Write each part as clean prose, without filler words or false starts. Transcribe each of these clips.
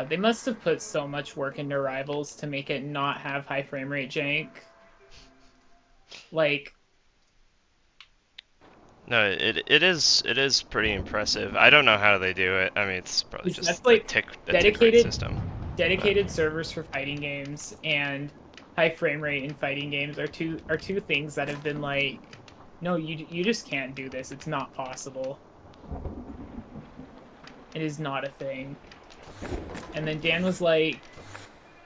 they must have put so much work into Rivals to make it not have high frame rate jank. Like, No, it is pretty impressive. I don't know how they do it. I mean, it's probably that's just a like tick rate dedicated system. dedicated servers for fighting games and high frame rate in fighting games are two things that have been like, no, you just can't do this. It's not possible. It is not a thing. And then Dan was like,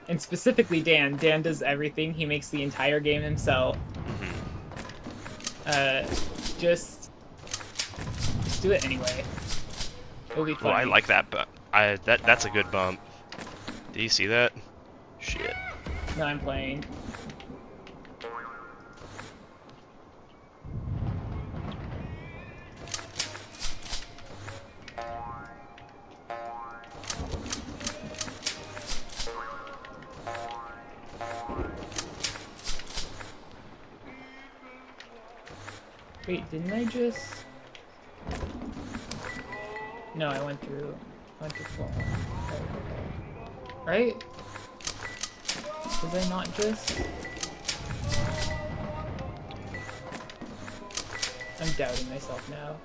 and specifically Dan does everything. He makes the entire game himself. Uh, just do it anyway. It'll be Well, I funny. like that, but that's a good bump. Do you see that? Shit. No, I'm playing. Wait, didn't I just... No, I went through full. Right? Was I not just... I'm doubting myself now.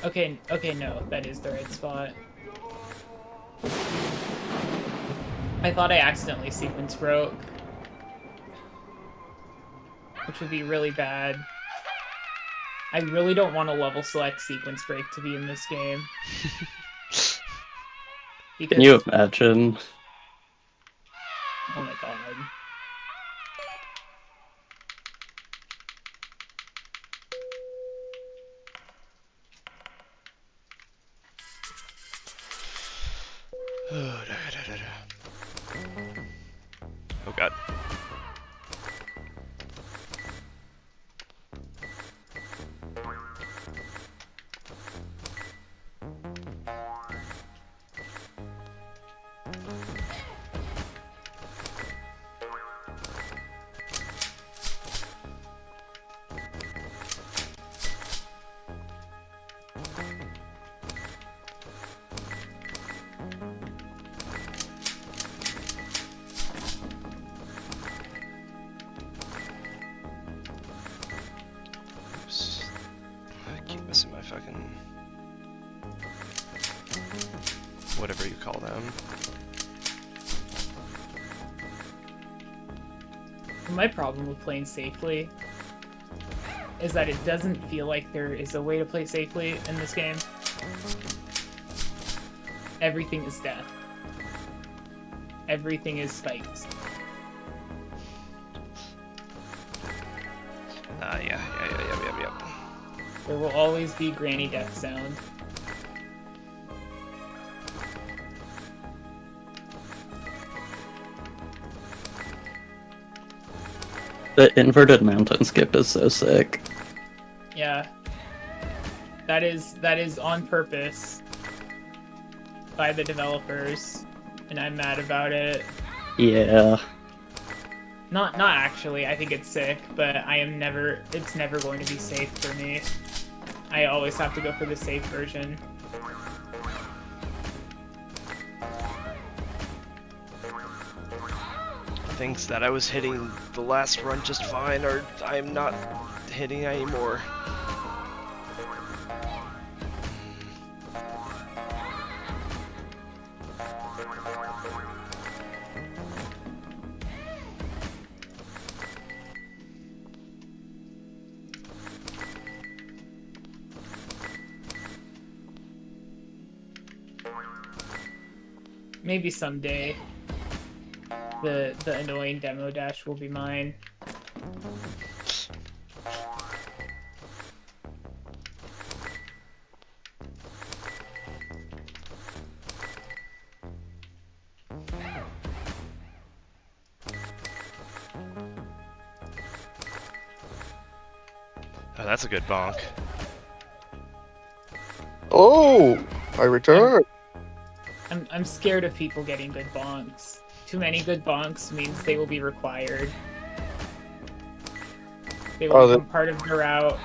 Okay, no, that is the right spot. I thought I accidentally sequence broke. Which would be really bad. I really don't want a level select sequence break to be in this game. Can you imagine? Oh my god. Oh god. Missing my fucking... whatever you call them. My problem with playing safely is that it doesn't feel like there is a way to play safely in this game. Everything is death. Everything is spikes. Yeah. There will always be granny death sound. The inverted mountain skip is so sick. Yeah. That is on purpose by the developers, and I'm mad about it. Yeah. Not actually, I think it's sick, but it's never going to be safe for me. I always have to go for the safe version. Things that I was hitting the last run just fine, or I'm not hitting anymore. Maybe someday the annoying demo dash will be mine. Oh, that's a good bonk. Oh, I returned. I'm scared of people getting good bonks. Too many good bonks means they will be required. They will become part of the route.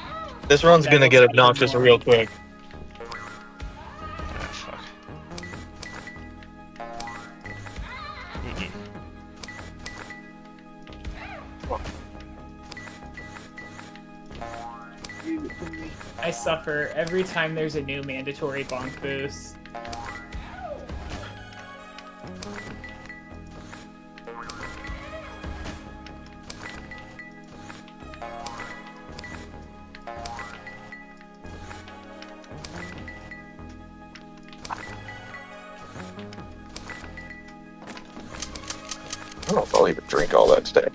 This run's gonna get obnoxious real quick. I suffer every time there's a new mandatory bonk boost. I don't know if I'll even drink all that today.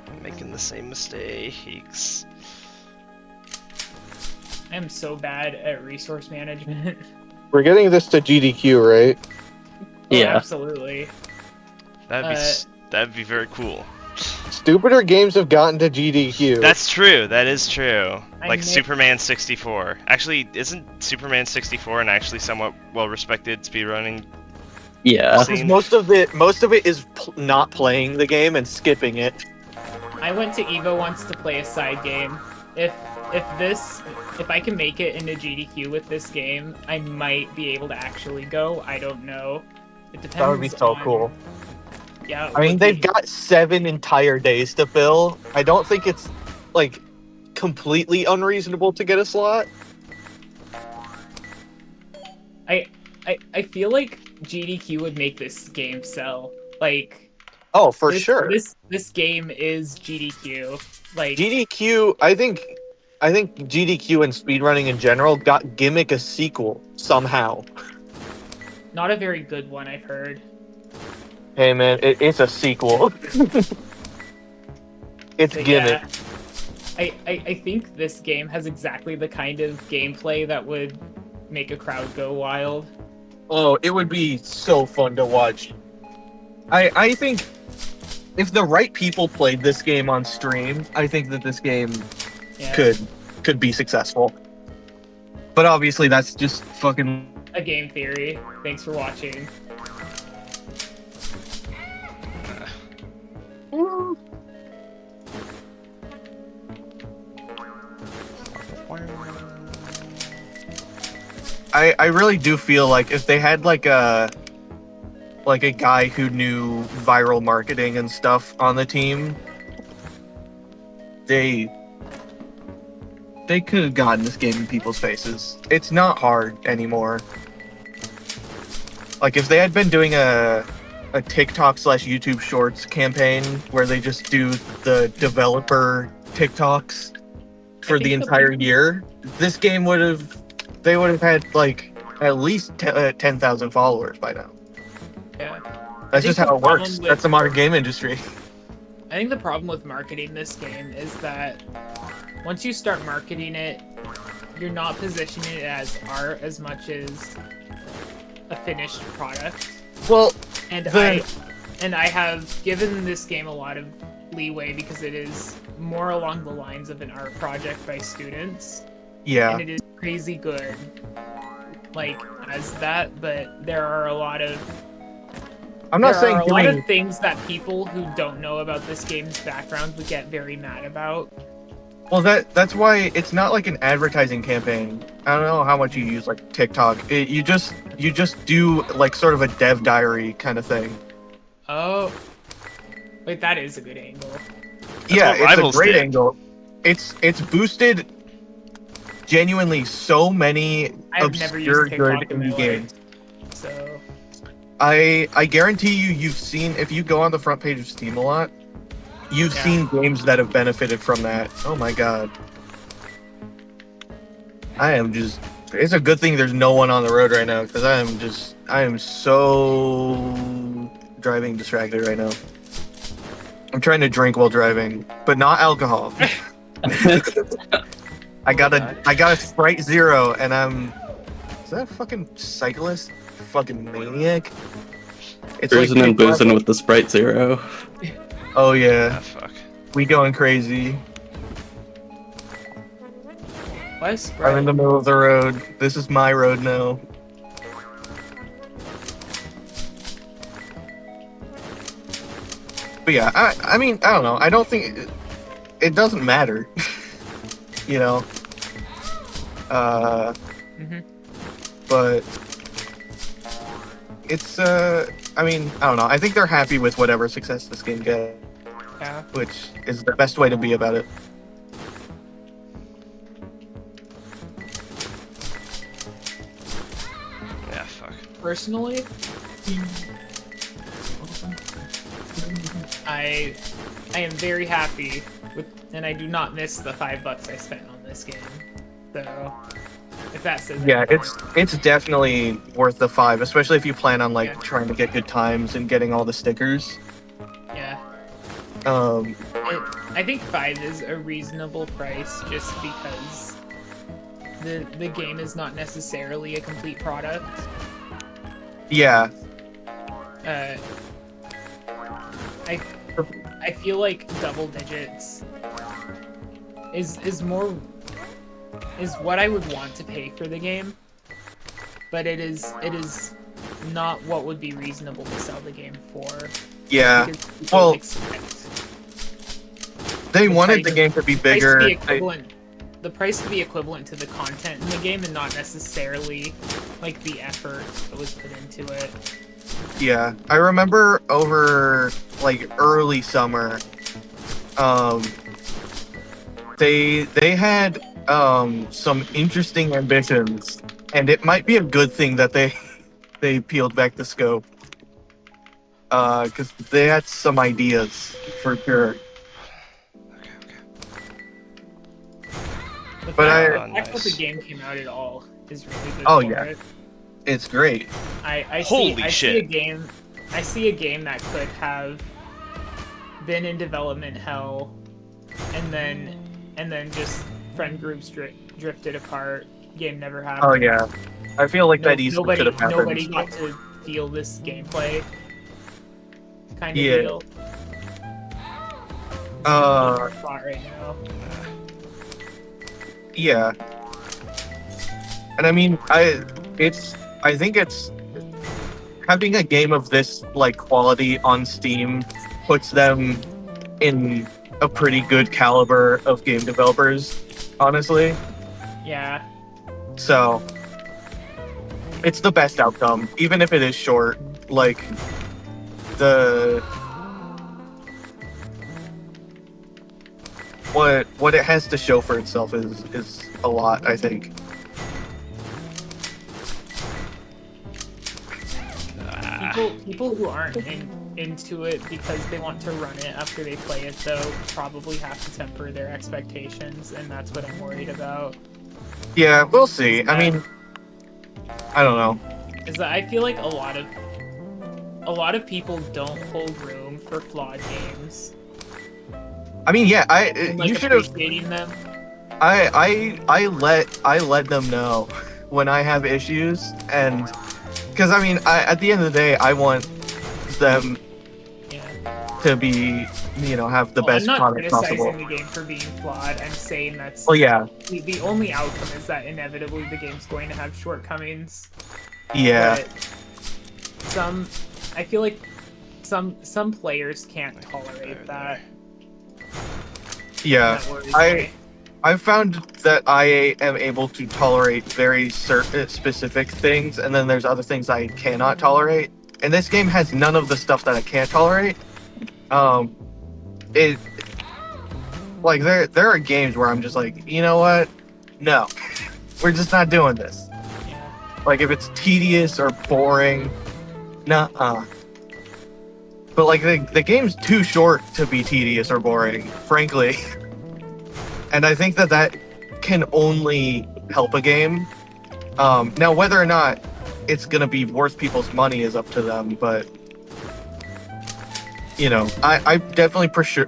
I'm making the same mistakes. I am so bad at resource management. We're getting this to GDQ, right? Oh, Yeah. absolutely. That'd be very cool. Stupider games have gotten to GDQ. That's true. That is true. I Like may- Superman 64. Actually, isn't Superman 64 an actually somewhat well-respected speedrunning? Yeah. See? Because most of it is not playing the game and skipping it. I went to Evo once to play a side game. If I can make it into GDQ with this game, I might be able to actually go. I don't know. It depends. That would be so on- cool. Yeah. I mean, would they've be. got 7 entire days to fill. I don't think it's like completely unreasonable to get a slot. I feel like GDQ would make this game sell. Like. Oh, for this, sure. This game is GDQ. Like. GDQ, I think GDQ and speedrunning in general got Gimmick a sequel somehow. Not a very good one, I've heard. Hey man, it's a sequel. It's But Gimmick. yeah, I think this game has exactly the kind of gameplay that would make a crowd go wild. Oh, it would be so fun to watch. I think if the right people played this game on stream, I think that this game Yeah. could be successful. But obviously that's just fucking A game theory. Thanks for watching. I really do feel like if they had like a guy who knew viral marketing and stuff on the team, they could have gotten this game in people's faces. It's not hard anymore. Like if they had been doing a TikTok/YouTube Shorts campaign where they just do the developer TikToks for think the the entire people- year, this game would have had like at least 10,000 followers by now. Yeah. That's think just the how it problem works. with- That's the modern game industry. I think the problem with marketing this game is that once you start marketing it, you're not positioning it as art as much as a finished product. Well, And The- I have given this game a lot of leeway because it is more along the lines of an art project by students. yeah. And it is crazy good, like, as that, but there are a lot of I'm not there saying are a lot doing of things that people who don't know about this game's background would get very mad about. well that's why it's not like an advertising campaign. I don't know how much you use like TikTok. You just do like sort of a dev diary kind of thing. Oh, wait, that is a good angle. Yeah, what it's Rivals a great did. angle. It's boosted genuinely so many I've never obscure used good TikTok in my indie life, games. so I guarantee you've seen, if you go on the front page of Steam a lot, you've Yeah. seen games that have benefited from that. Oh my god. It's a good thing there's no one on the road right now, because I am so driving distracted right now. I'm trying to drink while driving, but not alcohol. I got a Sprite Zero, and is that a fucking cyclist? Fucking maniac. It's Cruising and Big boozing Brother. with the Sprite Zero. Oh Ah, yeah, fuck. we going crazy. why is I'm in the middle of the road. This is my road now. But yeah, I mean, I don't know. I don't think it doesn't matter. You know. Mhm. But it's I mean, I don't know. I think they're happy with whatever success this game gets. Yeah. which is the best way to be about it. Yeah, fuck. Personally, I am very happy with, and I do not miss the $5 I spent on this game. So, if that says Yeah, anything. it's definitely worth the 5, especially if you plan on like Yeah. trying to get good times and getting all the stickers. Yeah. Um, I think 5 is a reasonable price just because the game is not necessarily a complete product. yeah, I feel like double digits is what I would want to pay for the game, but it is not what would be reasonable to sell the game for. yeah. Because people Well, expect they wanted price- the game to be price to bigger. be equivalent. The price to be equivalent to the content in the game, and not necessarily like the effort that was put into it. Yeah, I remember over like early summer, they had some interesting ambitions, and it might be a good thing that they peeled back the scope, because they had some ideas for sure. The But fact that nice. the game came out at all is really good Oh, for yeah. it. It's great. I Holy see shit. a game. I see a game that could have been in development hell, and then just friend groups drifted apart. Game never happened. Oh yeah, I feel like that easily could have happened. Nobody got to feel this gameplay kind of Yeah. deal. Spot right now. Yeah. And I mean, I think it's having a game of this like quality on Steam puts them in a pretty good caliber of game developers, honestly. Yeah. So it's the best outcome, even if it is short. Like the what it has to show for itself is a lot, I think. People who aren't into it because they want to run it after they play it, though, probably have to temper their expectations, and that's what I'm worried about. Yeah, we'll see. I mean, I don't know. Is that I feel like a lot of people don't hold room for flawed games. I mean, yeah, And, like, you should have. appreciating them. I let them know when I have issues, and because I mean, at the end of the day, I want them Yeah. to be, have the best I'm not product criticizing possible. the game for being flawed. I'm saying that's Well, yeah, the only outcome is that inevitably the game's going to have shortcomings. yeah, But I feel like some players can't tolerate that. yeah. That worries I- me. I've found that I am able to tolerate very certain specific things, and then there's other things I cannot tolerate. And this game has none of the stuff that I can't tolerate. It like there are games where I'm just like, you know what? No, we're just not doing this. Yeah. Like if it's tedious or boring, nuh-uh. But like the game's too short to be tedious or boring, frankly. And I think that can only help a game. Now, whether or not it's gonna be worth people's money is up to them, but I definitely prefer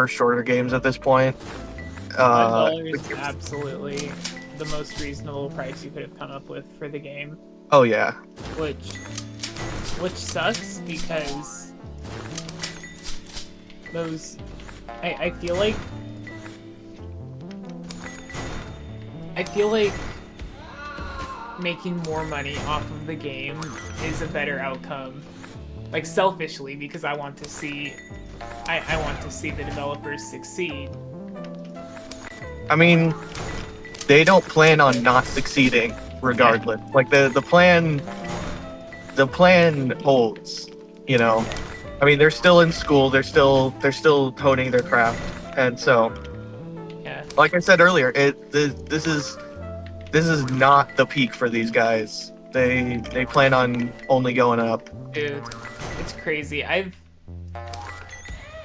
shorter games at this point. $5 is absolutely the most reasonable price you could have come up with for the game, Oh yeah, which sucks because those I feel like making more money off of the game is a better outcome. Like selfishly, because I want to see the developers succeed. I mean, they don't plan on not succeeding regardless. Like the plan holds, I mean, they're still in school. They're still honing their craft, and so, Yeah. like I said earlier, this is not the peak for these guys. They plan on only going up. Dude, it's crazy. I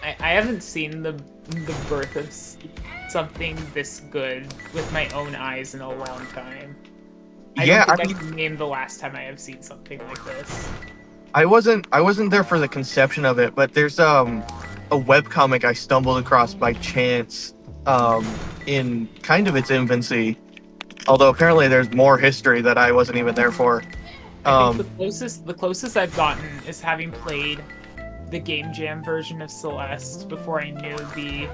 haven't seen the birth of something this good with my own eyes in a long time. I don't think I can name the last time I have seen something like this. I wasn't there for the conception of it, but there's a webcomic I stumbled across by chance in kind of its infancy. Although apparently there's more history that I wasn't even there for. I think the closest I've gotten is having played the Game Jam version of Celeste before I knew the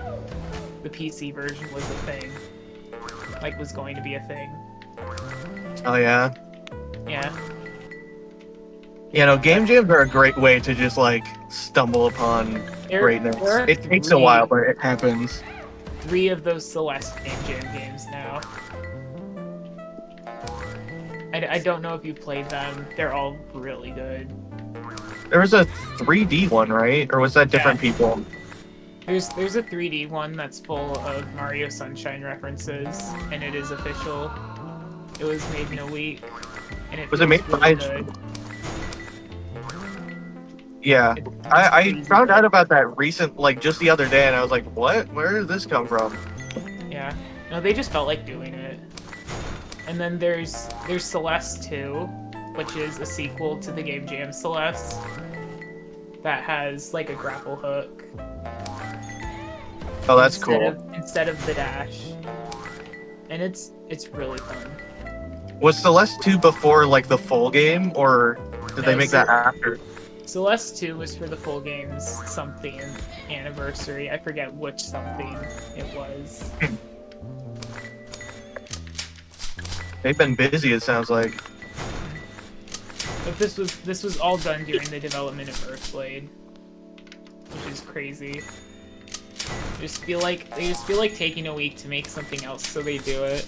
PC version was a thing. Like, was going to be a thing. Oh yeah. Yeah. You know, game jams are a great way to just like stumble upon greatness. It takes a while, but it happens. 3 of those Celeste Game Jam games now. I don't know if you've played them. They're all really good. There was a 3D one, right? Or was that different people? There's a 3D one that's full of Mario Sunshine references, and it is official. It was made in a week, and it Was it made really by? good. Yeah, It's I crazy found good. out about that like just the other day, and I was like, what? Where did this come from? Yeah. No, they just felt like doing it. And then there's Celeste 2, which is a sequel to the Game Jam Celeste that has like a grapple hook. Oh, that's cool. Instead of the dash. And it's really fun. Was Celeste 2 before like the full game, or did they No, make that after? Celeste 2 was for the full game's something anniversary. I forget which something it was. They've been busy, it sounds like. But this was all done during the development of Earthblade, which is crazy. They just feel like taking a week to make something else, so they do it.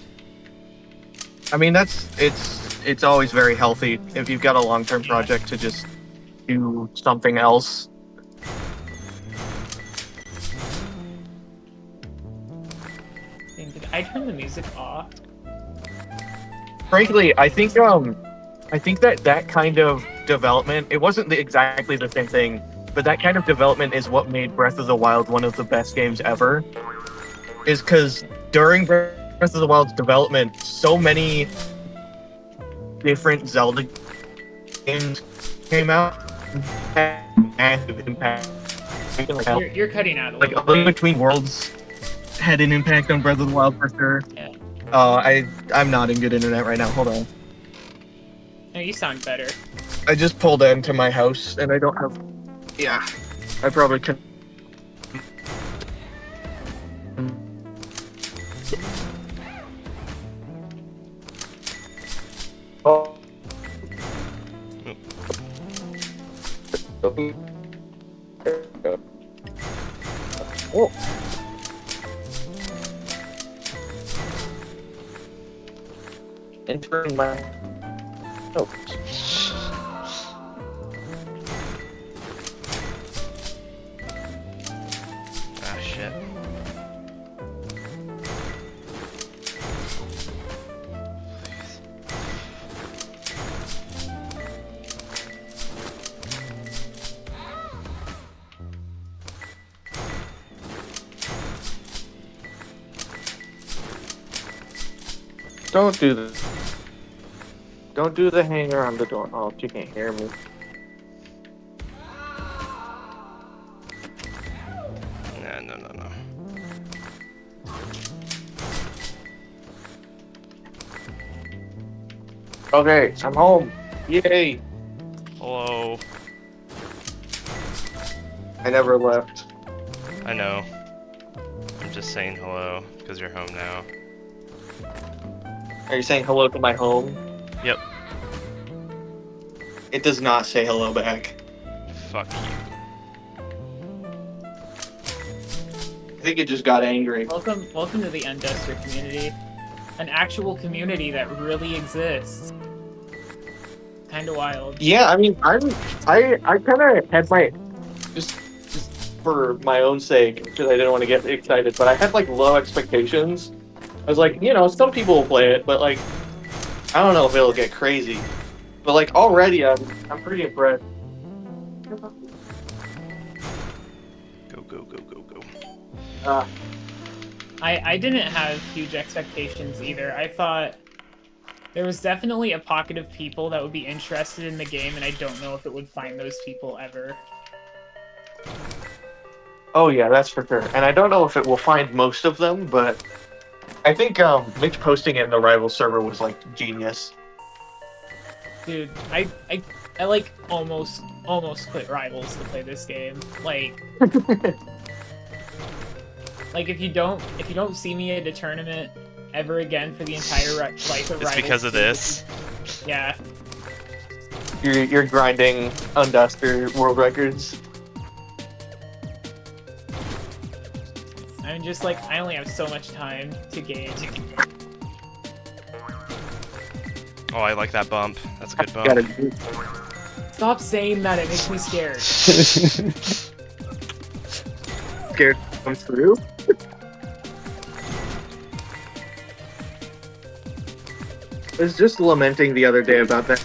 I mean, it's always very healthy if you've got a long-term project to just do something else. Did I turn the music off? Frankly, I think that kind of development, it wasn't exactly the same thing, but that kind of development is what made Breath of the Wild one of the best games ever. Is because during Breath of the Wild's development, so many different Zelda games came out, had massive impact. You're cutting out a Like little A Link bit. Between Worlds had an impact on Breath of the Wild for sure. Yeah. I'm not in good internet right now. Hold on. No, you sound better. I just pulled into my house and I don't have. Yeah, I probably could. Oh. Oh. Entering my. Oh. Ah, shit. Don't do this. Don't do the hanger on the door. Oh, you can't hear me. No. Okay, I'm home. Yay! Hello. I never left. I know. I'm just saying hello, because you're home now. Are you saying hello to my home? Yep. It does not say hello back. Fuck you. I think it just got angry. Welcome to the UnDuster community. An actual community that really exists. Kinda wild. Yeah, I mean, I kind of had my just for my own sake because I didn't want to get excited, but I had like low expectations. I was like, some people will play it, but like, I don't know if it'll get crazy. But like already, I'm pretty impressed. Go, go, go, go, go. I didn't have huge expectations either. I thought there was definitely a pocket of people that would be interested in the game, and I don't know if it would find those people ever. Oh yeah, that's for sure. And I don't know if it will find most of them, but I think Mitch posting it in the rival server was like genius. Dude, I like almost quit Rivals to play this game. Like like if you don't see me at a tournament ever again for the entire life of Rivals, It's because of this. Yeah. You're grinding UnDuster world records. I'm just like, I only have so much time to game. Oh, I like that bump. That's a good bump. Gotta Stop saying that, it makes me scared. scared come through. I was just lamenting the other day about that.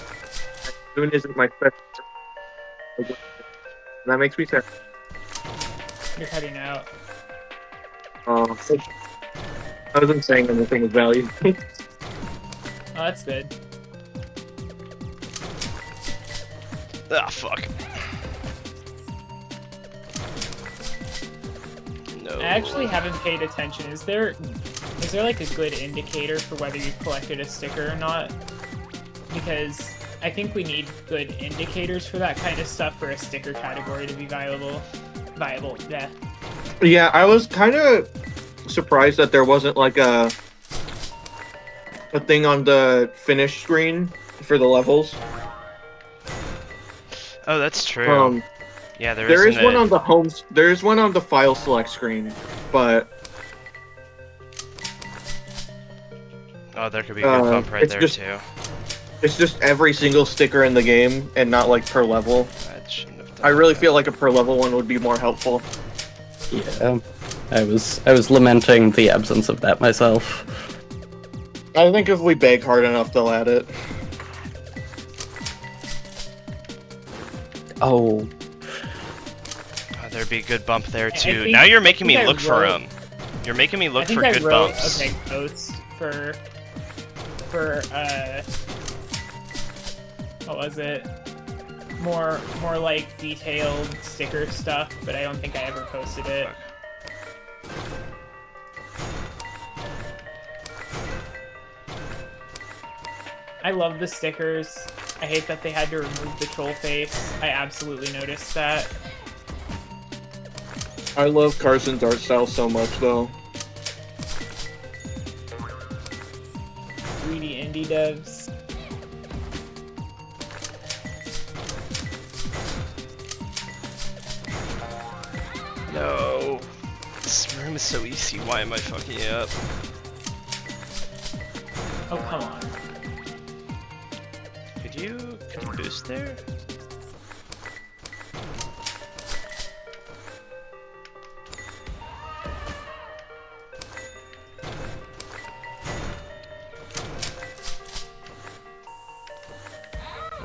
Moon isn't my special. And that makes me sad. You're cutting out. Oh, I wasn't saying anything of value. Oh, that's good. Ah, fuck. No. I actually haven't paid attention. Is there like a good indicator for whether you've collected a sticker or not? Because I think we need good indicators for that kind of stuff for a sticker category to be viable. Yeah. Yeah, I was kind of surprised that there wasn't like a thing on the finish screen for the levels. Oh, that's true. Yeah, there is one on the there is one on the file select screen, but oh, there could be a good bump right there too. It's just every single sticker in the game, and not like per level. Have I really feel like a per level one would be more helpful. Yeah, I was lamenting the absence of that myself. I think if we beg hard enough, they'll add it. Oh, there'd be a good bump there too. think- Now you're making me I look for wrote- them. You're making me look I think for I good wrote bumps. a big post for what was it? More like detailed sticker stuff, but I don't think I ever posted it. I love the stickers. I hate that they had to remove the troll face. I absolutely noticed that. I love Carson's art style so much, though. 3D indie devs. No. This room is so easy. Why am I fucking it up? Oh, come on. Could you boost there?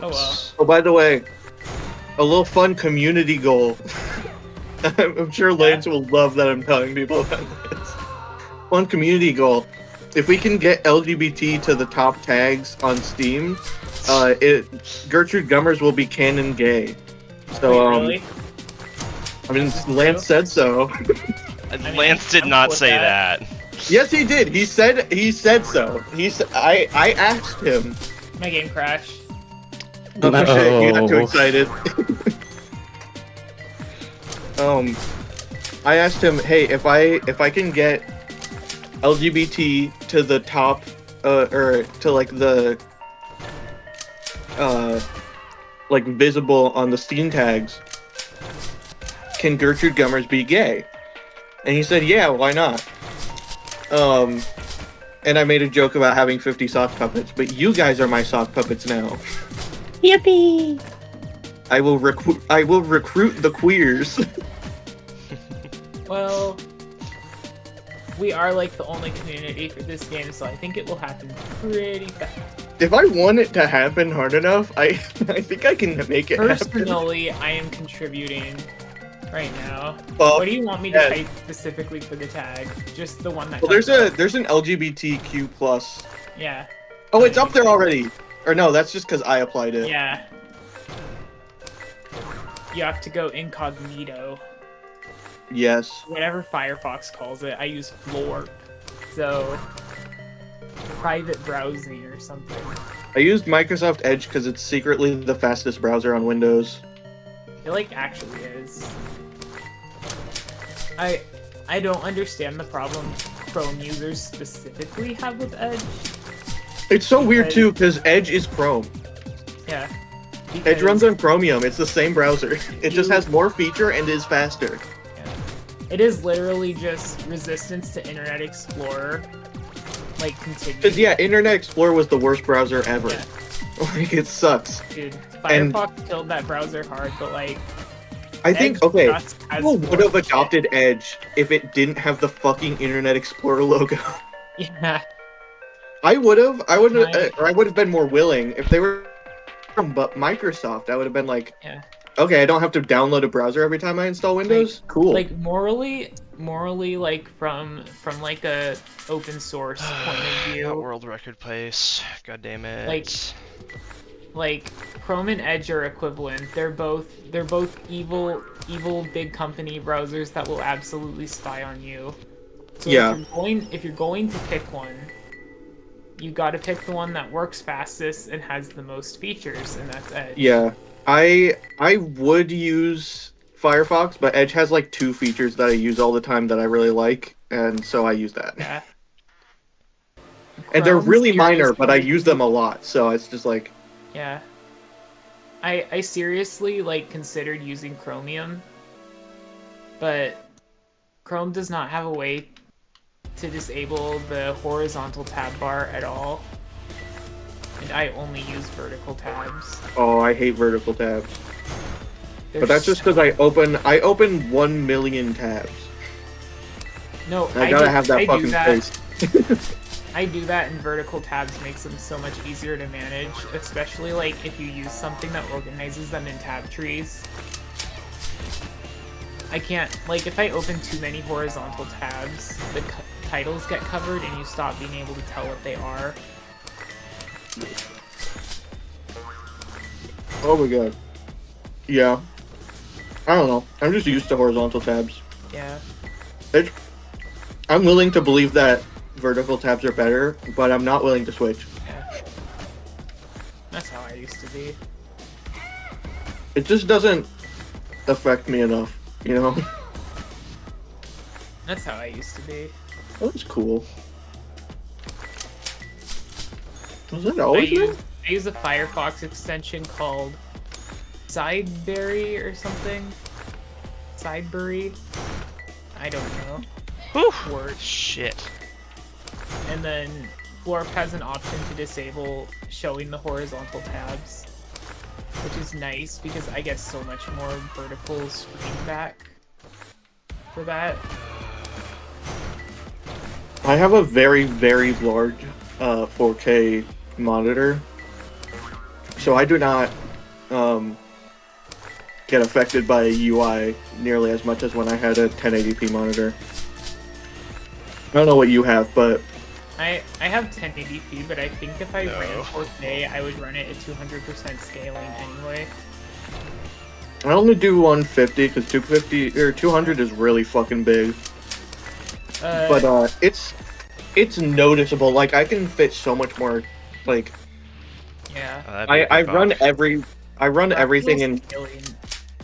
Oh well. Oh, by the way, a little fun community goal. I'm sure Lance will love that I'm telling people about this. Fun community goal. If we can get LGBT to the top tags on Steam, Gertrude Gummers will be canon gay. So, Wait, really? I mean, Lance said so. Lance did I'm not with say that. that. Yes, he did. He said so. I asked him. My game crashed. Oh shit! You got too No. excited. I asked him, hey, if I can get LGBT to the top, or to like the, like visible on the Steam tags, can Gertrude Gummers be gay? And he said, yeah, why not? And I made a joke about having 50 sock puppets, but you guys are my sock puppets now. yippee! I will recruit the queers. Well, we are like the only community for this game, so I think it will happen pretty fast. If I want it to happen hard enough, I think I can make it happen. Personally, I am contributing right now. Well, What do you want me to yeah. type specifically for the tag? Just the one that. Well, comes up? there's an LGBTQ plus. Yeah. Oh, it's up there already. Or no, that's just because I applied it. Yeah. You have to go incognito. Yes. Whatever Firefox calls it. I use Florp. So, private browsing or something. I used Microsoft Edge because it's secretly the fastest browser on Windows. It like actually is. I don't understand the problem Chrome users specifically have with Edge. It's so weird too because Edge is Chrome. Yeah. Edge runs on Chromium. It's the same browser. It just has more feature and is faster. Yeah. It is literally just resistance to Internet Explorer, like continued. Because yeah, Internet Explorer was the worst browser ever. Yeah. Like it sucks. Dude, Firefox killed that browser hard, but like. I think Edge okay, just has people would more have adopted Edge if it didn't have the fucking Internet Explorer logo. Yeah. I would have Right. or I would have been more willing if they were from Microsoft. I would have been like, Yeah. okay, I don't have to download a browser every time I install Windows. Cool. Like morally, like from like a open source point of Not view, world record pace. God damn it. like Chrome and Edge are equivalent. They're both evil big company browsers that will absolutely spy on you. So Yeah. if you're going to pick one, you got to pick the one that works fastest and has the most features, and that's Edge. Yeah, I would use Firefox, but Edge has like 2 features that I use all the time that I really like, and so I use that. Yeah. And they're Chrome's really minor, but I seriously- use them a lot, so it's just like, Yeah. I seriously like considered using Chromium, but Chrome does not have a way to disable the horizontal tab bar at all. And I only use vertical tabs. oh, I hate vertical tabs. They're But that's just because I open 1 million tabs. No, I gotta have that I do fucking that. space. I do that, and vertical tabs makes them so much easier to manage, especially like if you use something that organizes them in tab trees. I can't, like, if I open too many horizontal tabs, the titles get covered and you stop being able to tell what they are. Oh my god. Yeah. I don't know. I'm just used to horizontal tabs. Yeah. I'm willing to believe that vertical tabs are better, but I'm not willing to switch. Yeah. That's how I used to be. It just doesn't affect me enough, you know? That's how I used to be. That was cool. Was that I always use, been? I use a Firefox extension called Sideberry or something. Sideberry? I don't know. Whew. Word. Shit. And then Florp has an option to disable showing the horizontal tabs, which is nice because I get so much more vertical screen back for that. I have a very, very large 4K monitor, so I do not get affected by UI nearly as much as when I had a 1080p monitor. I don't know what you have, but I have 1080p, but I think if I No. ran 4K, I would run it at 200% scaling anyway. I only do 150 because 250 or 200 is really fucking big. But it's noticeable. Like I can fit so much more. Like Yeah. That'd be a I good run buff. everything in. Scaling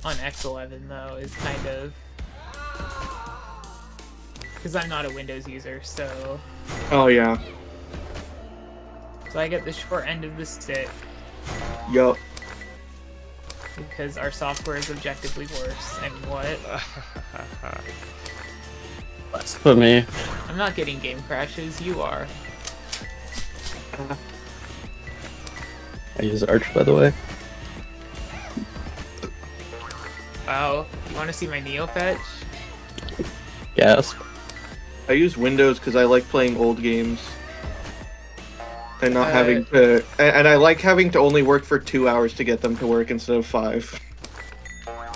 on X11 though is kind of because I'm not a Windows user, so Oh yeah. I get the short end of the stick Yup. because our software is objectively worse. And what? That's for me. I'm not getting game crashes. You are. I use Arch, by the way. Wow. You want to see my Neo fetch? Gasp. I use Windows because I like playing old games. And not having to... And I like having to only work for 2 hours to get them to work instead of 5.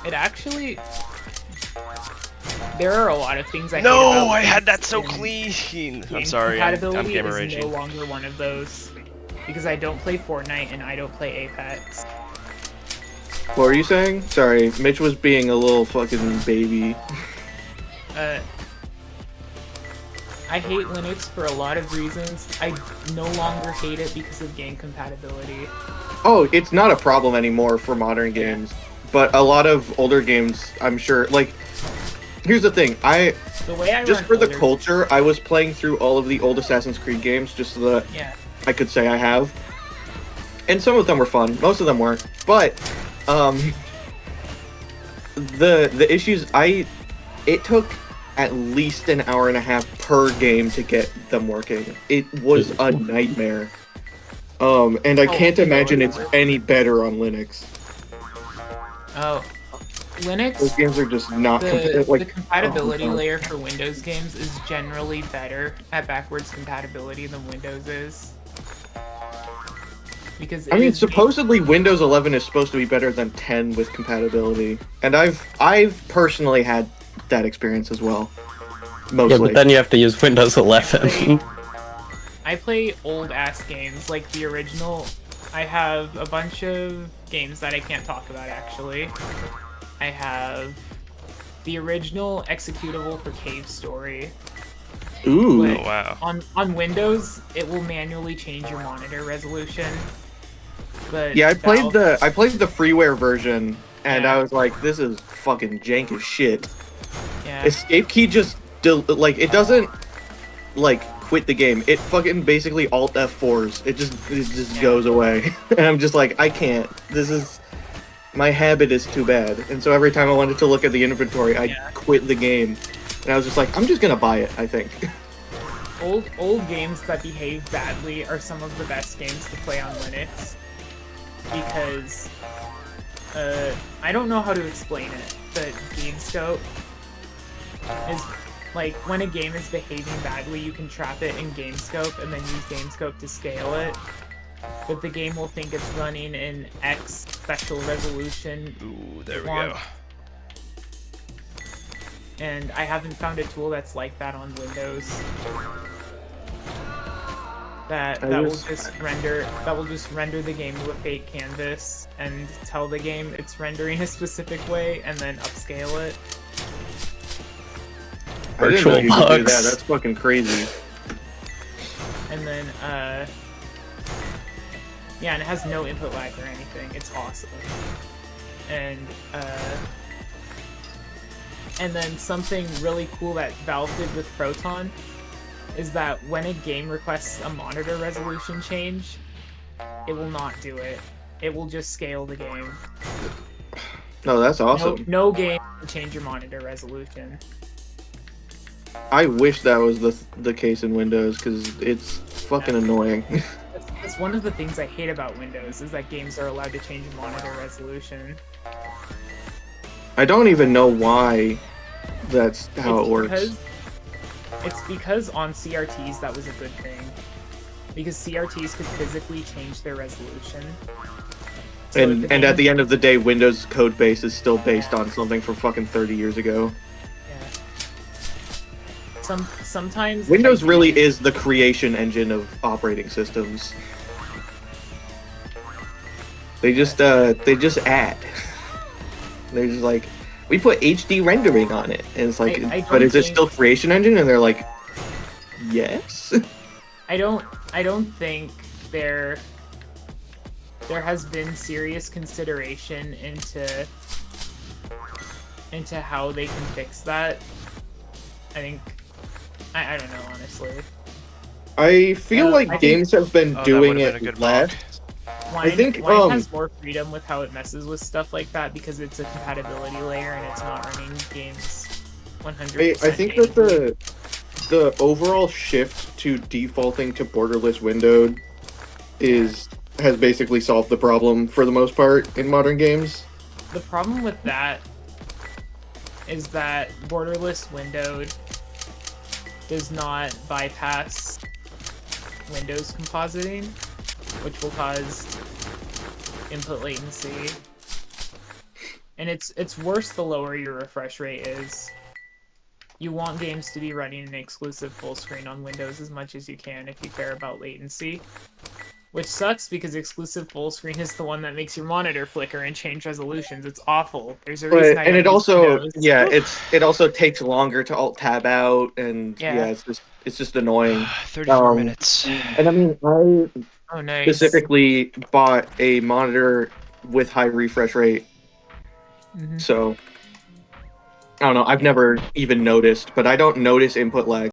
It actually... There are a lot of things I hate No, about I had that Linux, so and clean. I'm game sorry, I'm compatibility gamer is no raging. longer one of those. Because I don't play Fortnite and I don't play Apex. What were you saying? Sorry, Mitch was being a little fucking baby. I hate Linux for a lot of reasons. I no longer hate it because of game compatibility. Oh, it's not a problem anymore for modern games. But a lot of older games, I'm sure, like... Here's the thing, The way I just run for the older- culture, I was playing through all of the old Assassin's Creed games just so that Yeah. I could say I have. And some of them were fun, most of them weren't. But, the issues, it took at least an hour and a half per game to get them working. It was a nightmare. And I can't imagine it's any better on Linux. Oh. Linux... Those games are just not the compatibility layer for Windows games is generally better at backwards compatibility than Windows is. Because I mean, supposedly Windows 11 is supposed to be better than 10 with compatibility, and I've personally had that experience as well. Mostly. Yeah, but then you have to use Windows 11. I play old ass games like the original. I have a bunch of games that I can't talk about actually. I have the original executable for Cave Story. Ooh. But Oh, wow. on Windows, it will manually change your monitor resolution. But Yeah, I played Valve- the freeware version, and Yeah. I was like, this is fucking jank as shit. Yeah. Escape key just it doesn't like quit the game. It fucking basically Alt F4s. It just Yeah. goes away, and I'm just like, I can't. This is my habit is too bad. And so every time I wanted to look at the inventory, I Yeah. quit the game, and I was just like, I'm just gonna buy it. I think. Old games that behave badly are some of the best games to play on Linux. Because, I don't know how to explain it, but GameScope is, like, when a game is behaving badly, you can trap it in GameScope and then use GameScope to scale it. But the game will think it's running in X special resolution. Ooh, there we want- go. And I haven't found a tool that's like that on Windows. That will just render the game to a fake canvas and tell the game it's rendering a specific way and then upscale it. I didn't know you could do that. VirtualBox. That's fucking crazy. And then yeah, and it has no input lag or anything. It's awesome. And then something really cool that Valve did with Proton is that when a game requests a monitor resolution change, it will not do it. It will just scale the game. No, that's awesome. No game can change your monitor resolution. I wish that was the case in Windows, because it's fucking annoying. That's one of the things I hate about Windows, is that games are allowed to change monitor resolution. I don't even know why that's how it works. It's because on CRTs that was a good thing. Because CRTs could physically change their resolution. So if And at the end of the day, Windows code base is still based on something from fucking 30 years ago. Yeah. Sometimes Windows really is the creation engine of operating systems. They just add. They're just like, we put HD rendering on it, and it's like, I but don't is it think- still creation engine? And they're like, yes. I don't think there has been serious consideration into how they can fix that. I think I don't know, honestly. I feel like I think- games have been Oh, that doing would've been it a good less. Wine, think, Wine has more freedom with how it messes with stuff like that because it's a compatibility layer and it's not running games 100%. I think that the overall shift to defaulting to borderless windowed has basically solved the problem for the most part in modern games. The problem with that is that borderless windowed does not bypass Windows compositing, which will cause input latency. And it's worse the lower your refresh rate is. You want games to be running an exclusive full screen on Windows as much as you can if you care about latency. Which sucks because exclusive full screen is the one that makes your monitor flicker and change resolutions. It's awful. There's a reason I And don't it use also, Windows. yeah, it also takes longer to alt tab out, and Yeah. yeah, it's just annoying. 34 minutes. And I mean, I Oh, nice. specifically bought a monitor with high refresh rate, Mhm. so I don't know. I've never even noticed, but I don't notice input lag.